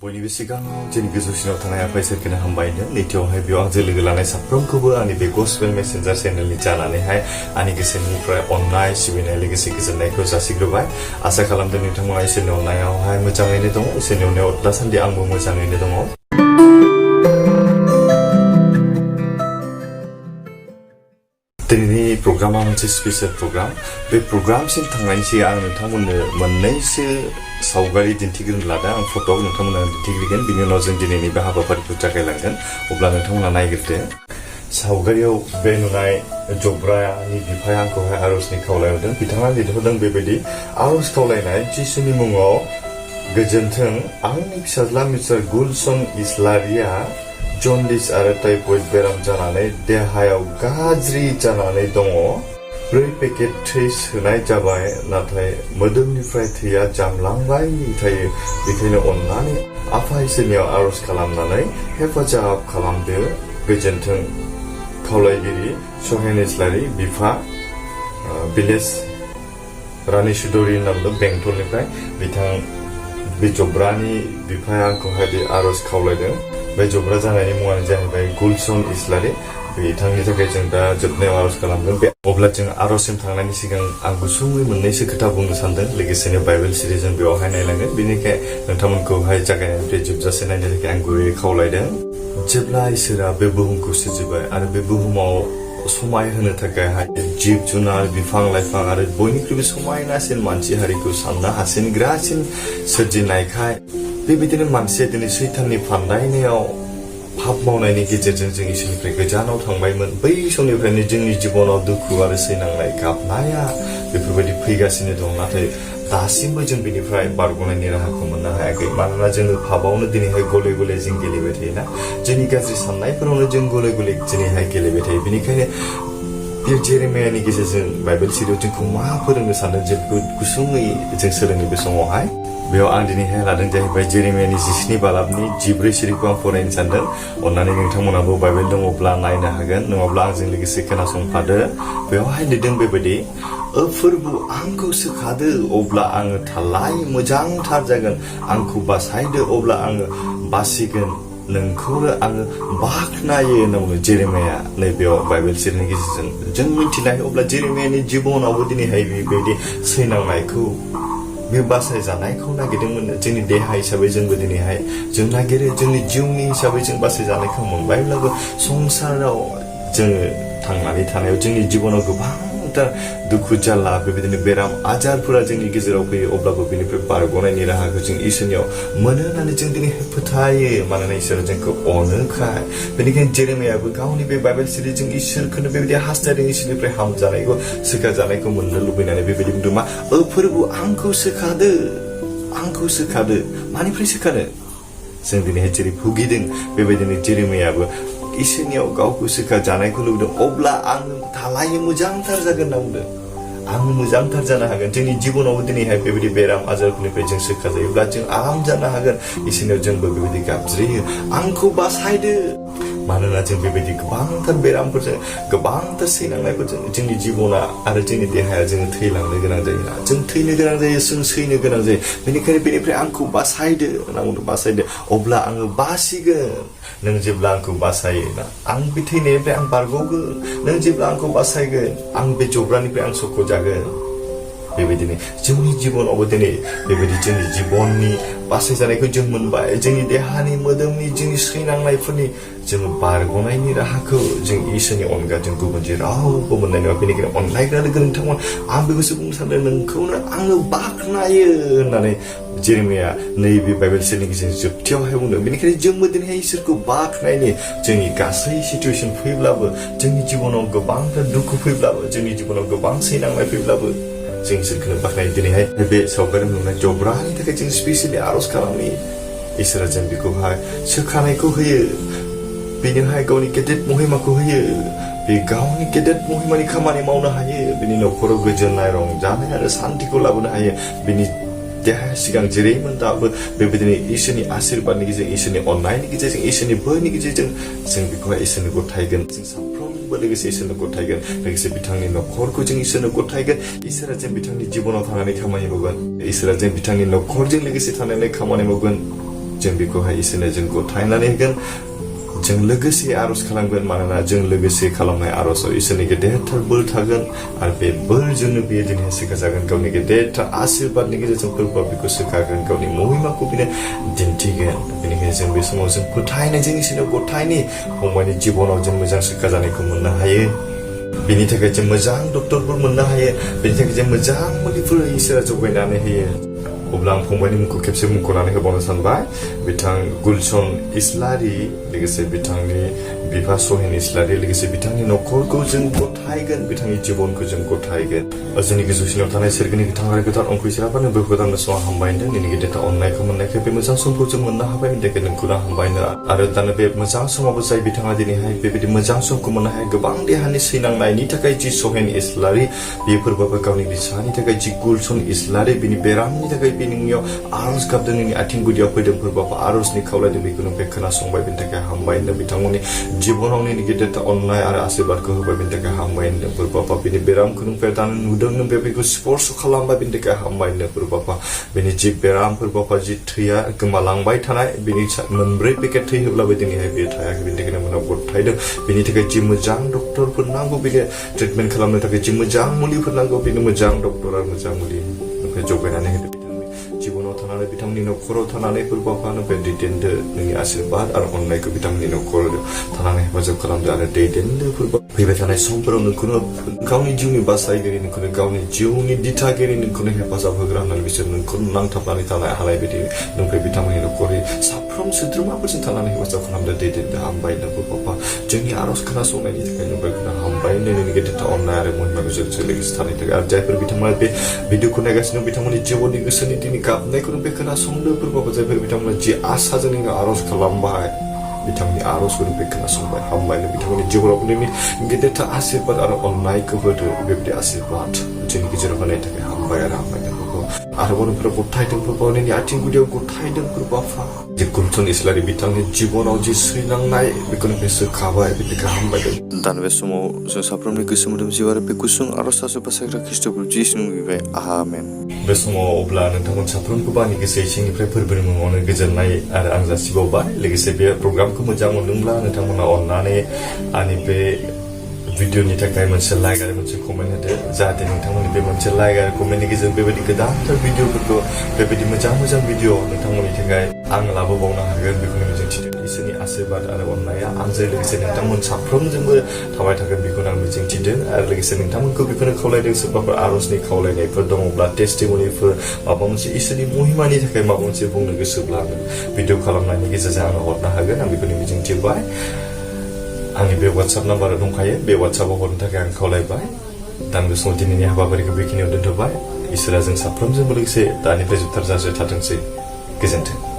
बयनिबो सिगाङाव जोंनि गोजौसिनाव थानाय आफा इसोरखौनो हामबायनो नैथियावहाय बेयाव आंजों लोगो लानाय साफ्रोमखौबो आंनि बे गस्पेल मेसेन्जार चेनेलनि जानानैहाय आंनि गोसोनिफ्राय अननाय सिबिनाय लोगोसे गोजोननायखौ जासिग्रोबाय आसा खालामदों नोंथांमोना इसोरनि अननायावहाय मोजाङैनो दङ इसोरनि अननायाव दासान्दि आंबो मोजाङैनो दङ दिनैनि प्रग्रामा मोनसे स्पेसियेल प्रग्राम बे प्रग्रामसिम थांनायनि सिगां आं नोंथांमोननो मोननैसो सावगारि दिन्थिग्रोनो लादों आं फट'आव नोंथांमोननो दिन्थिग्रोगोन बिनि उनाव जों दिनैनि बे हाबाफारिखौ जागायलांगोन अब्ला नोंथांमोना नायग्रोदो सावगारियाव बे नुनाय जब्रानि बिफाया आंखौहाय आर'जनि खावलायहरदों बिथाङा लिरहरदों बेबायदि आर'ज खावलायनाय जिसुनि मुङाव गोजोन्थों आंनि फिसाज्ला मिस्टार गुलसन इस्लारिया जन्दिस आरो टाइफयड बेराम जानानै देहायाव गाज्रि जानानै दङ 4 पेकेट थै सोनाय जाबाय नाथाय मोदोमनिफ्राय थैया जामलांबाय थायो बेखायनो अननानै आफा इसोरनियाव आर'ज खालामनानै हेफाजाब खालामदो गोजोन्थों खावलायगिरि सहेन इस्लारि बिफा भिलेज रानि सुदरि होनना बुंदों बेंटलनिफ्राय बिथां बे जब्रानि बिफाया आंखौहाय बे आर'ज खावलायदों बे जब्रा जानायनि मुङानो जाहैबाय गुलसन इस्लारि बिथांनि थाखाय जों दा जोबनायाव आर'ज खालामगोन बे अब्ला जों आर'जसिम थांनायनि सिगां आं गुसुङै मोननैसो खोथा बुंनो सानदों लोगोसेनो बाइबेल सिरिज जों बेवहाय नायलांगोन बेनिखाय नोंथांमोनखौहाय जागायनायनिफ्राय जोबजासे नायनो थाखाय आं गुरैयै खावलायदों जेब्ला इसोरा बे बुहुमखौ सोरजिबाय आरो बे बुहुमाव समाय होनो थाखायहाय जिब जुनार बिफां लाइफां आरो बयनिख्रुइबो समायनासिन मानसि हारिखौ साननो हासिनग्रासिन सोरजिनायखाय बेबायदिनो मानसिया दिनै सैताननि फान्दायनायाव पाप मावनायनि गेजेरजों जों इसोरनिफ्राय गोजानाव थांबायमोन बै समनिफ्रायनो जोंनि जिबनाव दुखु आरो सैनांनाय गाबनाया बेफोरबायदि फैगासिनो दं नाथाय दासिमबो जों बेनिफ्राय बारग'नायनि राहाखौ मोननो हायाखै मानोना जोङो पापावनो दिनैहाय गले गले जों गेलेबाय थायोना जोंनि गाज्रि साननायफोरावनो जों गले गले दिनैहाय गेलेबाय थायो बेनिखायनो बे जेरेमियानि गेजेरजों बाइबेल सिरियाव जोंखौ मा फोरोंनो सानदों जों बेखौ गुसुङै जों सोलोंनो बे समावहाय बेयाव आं दिनैहाय लादों जाहैबाय जेरेमियानि 17 बालाबनि 14 सिरिखौ आं फरायनो सानदों अन्नानै नोंथांमोनाबो बाइबेल दङब्ला नायनो हागोन नङाब्ला आंजों लोगोसे खोनासंफादो बेवहाय लिरदों बेबायदि फोरबु आंखौ सोखादो अब्ला आङो थालाय मोजांथार जागोन आंखौ बासायदो अब्ला आङो बासिगोन नोंखौनो आङो बाख्नायो होनना बुङो जेरेमिया नैबेयाव बाइबेल सिरिनि गेजेरजों जों मिथिनाय अब्ला जेरेमियानि जिबनावबो दिनैहाय बेबायदि सैनांनायखौ बे बासायजानायखौ नागिरदोंमोन जोंनि देहा हिसाबै जोंबो दिनैहाय जों नागिरो जोंनि जिउनि हिसाबै जों बासायजानायखौ मोनबायब्लाबो संसाराव जोङो थांनानै थानायाव जोंनि जिबनाव गोबांथार दुखु जारला बेबायदिनो बेराम आजारफोरा जोंनि गेजेराव फैयो अब्लाबो बेनिफ्राय बारग'नायनि राहाखौ जों इसोरनियाव मोनो होननानै जों दिनैहाय फोथायो मानोना इसोरा जोंखौ अनोखाय बेनिखायनो जेरेमियाबो गावनि बे बाइबेल सिरिजों इसोरखौनो बेबायदि हास्थायदों इसोरनिफ्राय हामजानायखौ सोखाजानायखौ मोननो लुबैनानै बेबायदि बुंदों मा फोरबु आंखौ सोखादो मानिफ्राय सोखानो जों दिनैहाय जेरै भुगिदों बेबायदिनो जेरेमियाबो इसोरनियाव गावखौ सोखाजानायखौ लुबैदों अब्ला आङो थालाय मोजांथार जागोन होनना बुंदों आङो मोजांथार जानो हागोन जोंनि जिबनावबो दिनैहाय बेबायदि बेराम आजारफोरनिफ्राय जों सोखाजायोब्ला जों आराम जानो हागोन इसोरनियाव जोंबो बेबायदि गाबज्रियो आंखौ बासायदो मानोना जों बेबायदि गोबांथार बेरामफोरजों गोबांथार सैनांनायफोरजों जोंनि जिबना आरो जोंनि देहाया जोङो थैलांनो गोनां जायोना जों थैनो गोनां जायो जों सैनो गोनां जायो बेनिखायनो बेनिफ्राय आंखौ बासायदो होनना बुंदों बासायदो अब्ला आङो बासिगोन नों जेब्ला आंखौ बासायोना आं बे थैनायनिफ्राय आं बारग'गोन नों जेब्ला आंखौ बासायगोन आं बे जब्रानिफ्राय आं सख'जागोन बेबायदिनो जोंनि जिबनावबो दिनै बेबायदि जोंनि जिबननि बासायजानायखौ जों मोनबाय जोंनि देहानि मोदोमनि जोंनि सैनांनायफोरनि जोङो बारग'नायनि राहाखौ जों इसोरनि अनगा जों गुबुन जेरावबो मोननाय नङा बेनिखायनो अनलायग्रा लोगो नोंथांमोन आं बेखौसो बुंनो सानदों नोंखौनो आङो बाख्नायो होननानै जेरेमिया नैबे बाइबेल सिरिनि गेजेरजों जोबथियावहाय बुंदों बेनिखायनो जोंबो दिनैहाय इसोरखौ बाख्नायनि जोंनि गासै सिचुवेसन फैब्लाबो जोंनि जिबनाव गोबांथार दुखु फैब्लाबो जोंनि जिबनाव गोबां सैनांनाय फैब्लाबो जों इसोरखौनो बाख्नायो दिनैहाय बे सावगारि नुनाय जब्रानि थाखाय जों स्पेसियेलि आर'ज खालामो इसोरा जों बेखौहाय सोखानायखौ होयो बेनोहाय गावनि गेदेर महिमाखौ होयो बे गावनि गेदेर महिमानि खामानि मावनो हायो बेनि न'खराव गोजोननाय रंजानाय आरो सान्थिखौ लाबोनो हायो बेनि देहाया सिगां जेरैमोन दाबो बेबायदिनो इसोरनि आशीर्बादनि गेजेरजों इसोरनि अननायनि गेजेरजों इसोरनि बोरनि गेजेरजों जों बेखौहाय इसोरनो गथायगोन जों साफ्रोमबो लोगोसे इसोरनो गथायगोन लोगोसे बिथांनि न'खरखौ जों इसोरनो गथायगोन इसोरा जों बिथांनि जिबनाव थानानै खामानि मावगोन इसोरा जों बिथांनि न'खरजों लोगोसे थानानै खामानि मावगोन जों बेखौहाय इसोरनो जों गथायनानै होगोन जों लोगोसे आरज खालामगोन मानोना जों लोगोसे खालामनाय आरजआव इसोरनि गेदेरथार बोर थागोन आरो बे बोरजोंनो बेयो दिनै सिखाजागोन गावनि गेदेरथार आशीर्बादनि गेजेरजों फोरबोआ बेखौ सिखागोन गावनि महिमाखौ बिनो दिन्थिगोन बेनिखायनो जों बे समाव जों फोथायनायजों इसोरनो गथायनि फंबायनि जिबनाव जों मोजां सिखाजानायखौ मोननो हायो बेनि थाखाय जों मोजां डक्टरफोर मोननो हायो बेनि थाखाय जों मोजां मुलिफोर इसोरा जगायनानै होयो अब्ला आं फंबायनि मुंखौ खेबसे मुंख'नानै होबावनो सानबाय बिथां गुलसन इस्लारि लोगोसे बिथांनि बिफा सहिन इस्लारि लोगोसे बिथांनि न'खरखौ जों गथायगोन बिथांनि जिबनखौ जों गथायगोन जोंनि गोजौसिनाव थानाय सोरगोनि गोथां आरो गोथार अंख इसोराबानो बे गोदान समाव हामबायनो नोंनि गेदेरथार अननायखौ मोननायखाय बे मोजां समखौ जों मोननो हाबाय बेनि थाखाय नोंखौनो हामबायनो आरो दानो बे मोजां समावबो जाय बिथाङा दिनैहाय बेबायदि मोजां समखौ मोननो हाया गोबां देहानि सैनांनायनि थाखाय जि सहिन इस्लारि बे फोरबोआबो गावनि बिसानि थाखाय जि गुलसन इस्लारि बिनि बेरामनि थाखाय नोंनियाव आरज गाबदों नोंनि आथिं गुदियाव फैदों फोरबोआव आरजनि खावलायदों बेखौ नों खोनासंबाय बेनि थाखाय हामबायनो बिथांमोननि जिबनाव नोंनि गेदेरथार अननाय आरो आशीर्बादखौ होबाय बेनि थाखाय हामबायनो फोरबोआव बिनि बेरामखौ नों दानो नुदों नों बेखौ स्पर्श खालामबाय बेनि थाखाय हामबायनो फोरबोआव बेनि जि बेराम फोरबोआव जि थैया गोमालांबाय थानाय बेनि मोनब्रै पेकेट थै होब्लाबो दिनैहाय बे थायाखै बेनि थाखायनो मोनाव गथायदों बेनि थाखाय जि मोजां डक्टरफोर नांगौ बेनो ट्रिटमेन्ट खालामनो थाखाय जि मोजां मुलिफोर नांगौ बेनो मोजां डक्टर आरो मोजां मुलि जगायनानै होदों जिबनाव थानानै बिथांनि न'खराव थानानै फोरबोआवनो बे दैदेनदो नोंनि आशीर्बाद आरो अननायखौ बिथांनि न'खराव थानानै हेफाजाब खालामदो आरो दैदेनदो फोरबो फैबाय थानाय समफोराव नोंखौनो गावनि जिउनि बासायगिरि नोंखौनो गावनि जिउनि दिथागिरि नोंखौनो हेफाजाब होग्रा होननानै बिसोर नोंखौनो नांथाबनानै थानाय हानाय बायदि नोंखौ बिथांमोननि न'खरनि साफ्रोम सोद्रोमाफोरजों थानानै हेफाजाब खालामदो दैदेनदो हामबायनो फोरबोआव जोंनि आरज खोनासंनायनि थाखाय नोंखौनो हामबायनो नोंनि गेदेरथार अननाय आरो महिमाखौ जों लोगोसे थानायनि थाखाय आरो जायफोर बिथांमोना बे भिडिअखौ नायगासिनो बिथांमोननि जिउनि गोसोनि दिनै गाबनायखौनो बे खोनासंदो फोरबोआव जायफोर बिथांमोना जि आसाजों नोङो आरज खालामबाय बिथांनि आरजखौनो बे खोनासंबाय हामबायनो बिथांमोननि जिउआव नोंनि गेदेरथार आशीर्बाद आरो अननायखौ होदो बेबायदि आशीर्बाद जोंनि गेजेराव होनायनि थाखाय हामबाय आरो हामबायनो आरोबाव नोंफोरा गथायदों फोरबोआव नोंनि आथिं गुदियाव गथायदों फोरबोआव जे गुलसन इस्लारि बिथांनि जिबनाव जि सैनांनाय बेखौनो बे सोखाबाय बेखौ हामबायदों दान बे समाव जों साफ्रोमनि गोसो मोदोम जिउ आरो बे गुसुं आरज सासे बासायग्रा ख्रिस्ट'खौ जिसुनि मुङाव बिबाय आमेन बे समाव अब्ला नोंथांमोन साफ्रोमखौबो आंनि गोसो सिंनिफ्राय फोरबोनि मुङावनो गोजोननाय आरो आं जासिबावबाय लोगोसे बे प्रग्रामखौ मोजां मोनदोंब्ला नोंथांमोना अननानै आंनि बे भिडिअनि थाखाय मोनसे लाइक आरो मोनसे कमेन्ट होदो जाहाथे नोंथांमोननि बे मोनसे लाइक आरो कमेन्टनि गेजेरजों बेबायदि गोदानथार भिडिअफोरखौ बेबायदि मोजां मोजां भिडिअ नोंथांमोननि थाखाय आं लाबोबावनो हागोन बेखौनो मिजिंथिदों इसोरनि आशीर्बाद आरो अननाया आंजों लोगोसे नोंथांमोन साफ्रोमजोंबो थाबाय थागोन बेखौनो आं मिजिंथिदों आरो लोगोसे नोंथांमोनखौ बेखौनो खावलायदों सोरबाफोर आरजनि खावलायनायफोर दङब्ला टेस्टिमनिफोर माबा मोनसे इसोरनि महिमानि थाखाय माबा मोनसे बुंनो गोसोब्ला भिडिअ खालामनायनि गेजेरजों आंनो हरनो हागोन आं बेखौनो मिजिंथिबाय आंनि बे WhatsApp नाम्बारा दंखायो बे WhatsAppआव हरनो थाखाय आं खावलायबाय दान बे समाव दिनैनि हाबाफारिखौ बेखिनियाव दोनथ'बाय इसोरा जों साफ्रोमजोंबो लोगोसे दानिफ्राय जोबथारजासे थाथोंसै गोजोन्थों